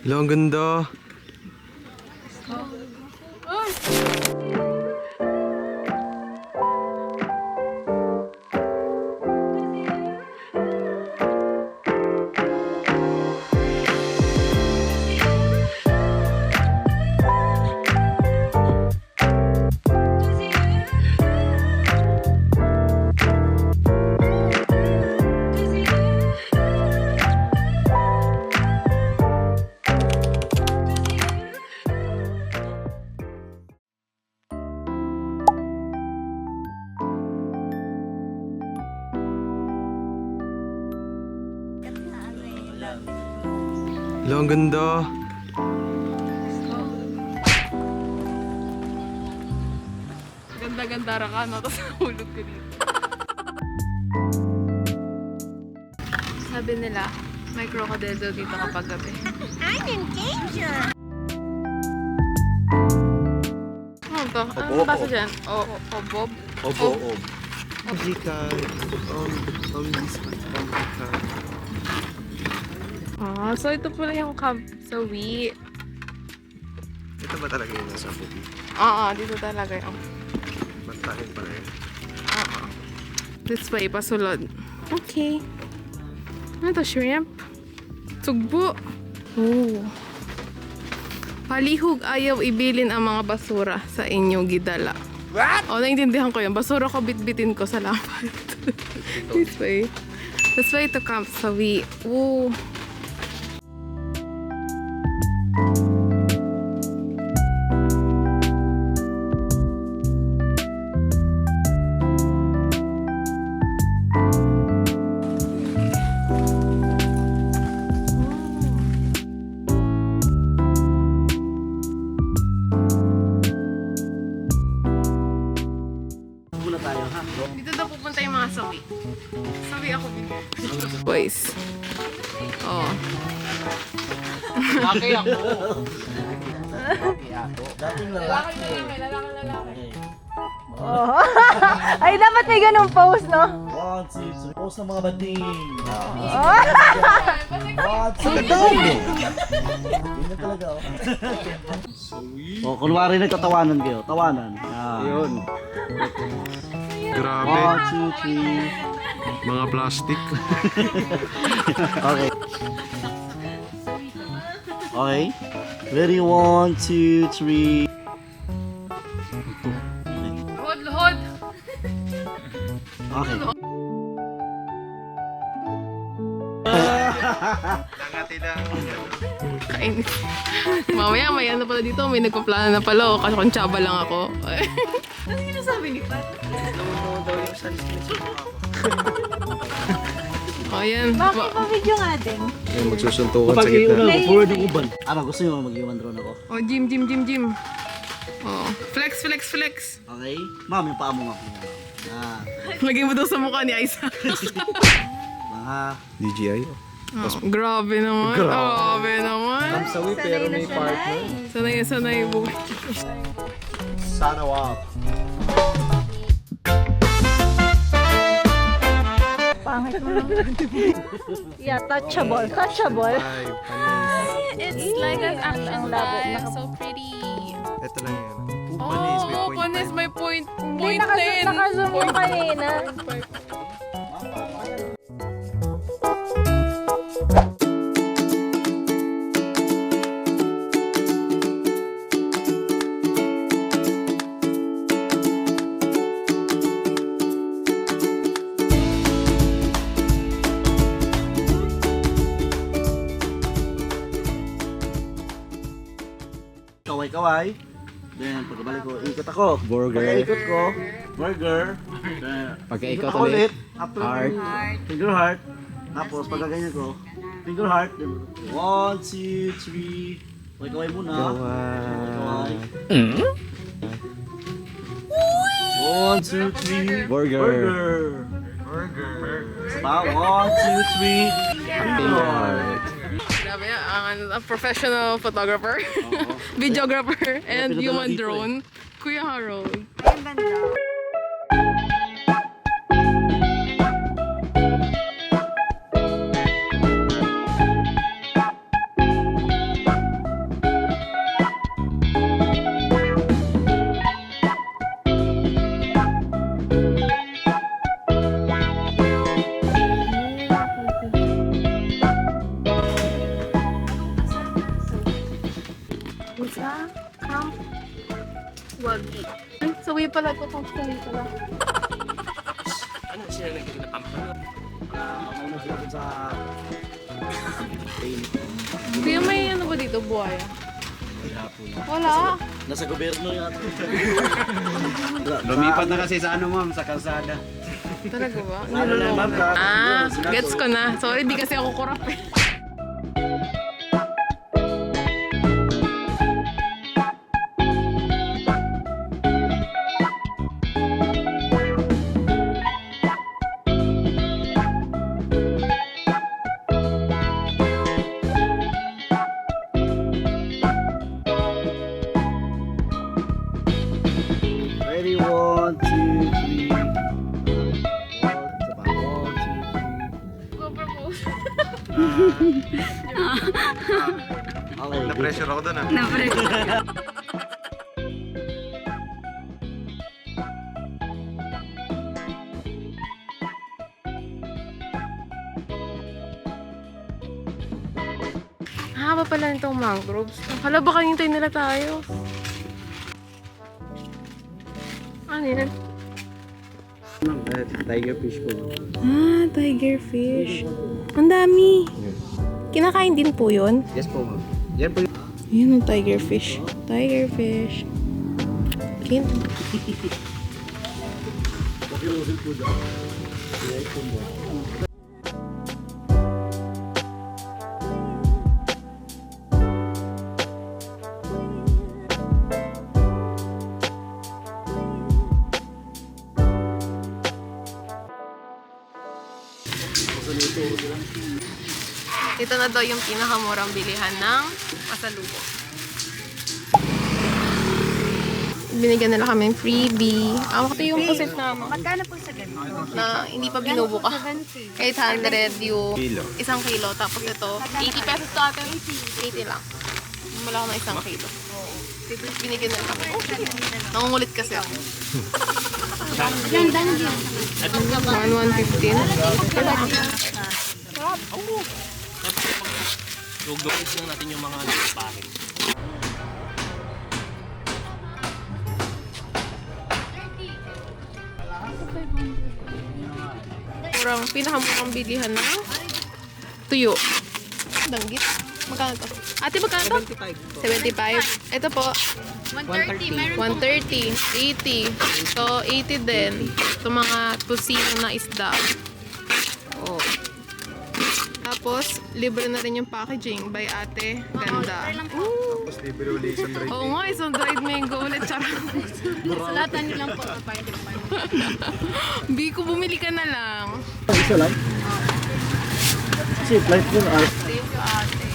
Hello, ang ganda. Hello, ang ganda. Ganda-ganda ka, no? Tapos nahulog ko dito. Sabi nila, may crocodile daw dito kapag gabi. I'm in danger. Ano to? Ano basa dyan? Obob? Obo-ob. Magical. This Ah, so ito pala yung camp sa Wii. Ito ba talaga yung nasa puti? Oo, dito talaga yung... Bantahin pala yun. Oo. This way, pasulod. Okay. Ano to? Shrimp? Tugbo. Oh. Palihog ayaw ibilin ang mga basura sa inyong gidala. What? Oh, naintindihan ko yun. Basura ko bitbitin ko sa lapat. This way. This way to Camp Sawi. Oh. Dito daw pupunta yung mga sawi. Sawi ako dito. Boys. Oh. Laki ako. Lalaki. Oh. Ay, dapat may ganung pose, no? 1, 2, 3. Post ng mga bating. Oh. 1, 2, 3. Yun na talaga, oh. Oh, kunwari nagtatawanan kayo. Tawanan. Yun. Grabe. 1, 2, 3. Mga plastic. Okay. Okay. Ready? 1, 2, 3. Luhod! Okay. Nangati lang. Kainis. Mamaya may ano pala dito, may nagpaplano na pala. Kasi kung tsaba lang ako. Ano yung nasabi ni Pat? Namuno daw yung sunscreen sa mukha ko. O yan. Bakit pa video nga din? Ayun, magsusuntukan sa gitna. Forward yung uban. Ano, gusto nyo mag-iwan drone ako? O, gym. O, flex. Okay? Ma'am, yung paa mo nga. Lagay mo daw sa mukha ni Aiza. Mga DJI. Oh, grabe naman. Grabe naman. Sawi pero may partner. Sanay buhay. Sana wow. Pangit mo naman. Yeah, touchable. Ay, panis. It's like an action live. So pretty. Ito lang yun. Panis, may Oh, point. panis may point. Hindi, Point 10. nakazoom mo kanina. kaway-kaway. Then, pagkabalik ko, ikot ako. Burger. Pagka-ikot ko, burger. Then, Pagka-ikot ikot ako ulit, After heart. Finger heart. Tapos, pagkaganyan ko, finger heart. Then, 1, 2, 3. Kaway-kaway muna. Kaway. 1, 2, 3. Burger. Burger. Pa, 1, 2, 3. Finger heart. Grabe yan, ang professional photographer, videographer, and Pinadala human dito drone. Kuya Harold. Ayun ganda. Sa Camp Wagi. Ay, sawi pala ito. Camp Sawi pala. Ano siya nagkakapamp? Mauna sila dun sa... Kuya, may ano ba dito? Buhaya? Wala. Nasa gobyerno yata. Lumipat na kasi sa ano ma'am, sa kalsada. Talaga ba? Ano na ma'am? Gets ko na. Sorry, di kasi ako kurap eh. Ready, 1, 2, 3. Go propose. Okay. Na-pressure ako doon ah. Haba pala nitong mangroves. Hala, baka hintay nila tayo. Ano yun? Tiger fish po. Ah, tiger fish. Ang dami. Kinakain din po yun. Yes po ma'am. Yan po yung... Yun ang tiger fish. Tiger fish. Kin. Ito na daw yung pinakamurang bilihan ng pasalubong. Binigyan nila kami ng freebie. Ito yung pusit namin Magkano po sa ganun? na hindi pa binubuka. 800 yung Kilo. isang kilo. Tapos ito, 80 pesos to atin. 80 lang. Wala ko na isang kilo. Binigyan nila kami. Nangungulit kasi ako. 115. Dugdugis lang natin yung mga parin. Pinakamurang bilihan ng tuyo. Danggit. Magkano to? Ate, magkano to? 75. Ito po, 130. 130. 80. So, 80 din. Ito mga tusino na isda. Oh. Tapos, libre na rin yung packaging by ate. Ganda. Tapos libre ulit isang drive. Oo nga, isang dried mango ulit. Charot. Salatan niyo lang po. Biko, bumili ka na lang. Isa lang? Kasi flight ko na. Thank you, ate.